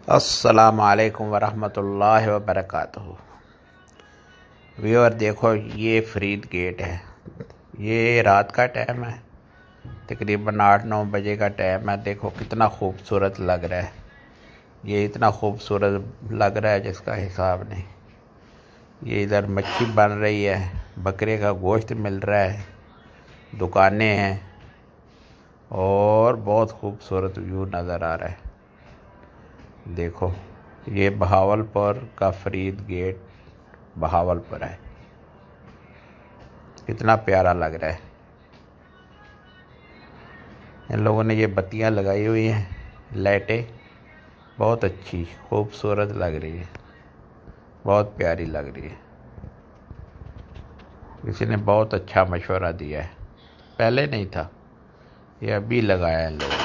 अस्सलाम वालेकुम वरहमतुल्लाहि वबरकातुहू। व्यूअर देखो, ये फरीद गेट है। ये रात का टाइम है, तकरीबन 8-9 बजे का टाइम है। देखो कितना खूबसूरत लग रहा है। ये इतना खूबसूरत लग रहा है जिसका हिसाब नहीं। ये इधर मच्छी बन रही है, बकरे का गोश्त मिल रहा है, दुकानें हैं और बहुत खूबसूरत व्यू नज़र आ रहा है। देखो, ये बहावलपुर का फरीद गेट बहावलपुर है। कितना प्यारा लग रहा है। इन लोगों ने ये बत्तियां लगाई हुई हैं, लाइटें बहुत अच्छी खूबसूरत लग रही है, बहुत प्यारी लग रही है। किसी ने बहुत अच्छा मशवरा दिया है, पहले नहीं था, ये अभी लगाया है इन लोगों ने।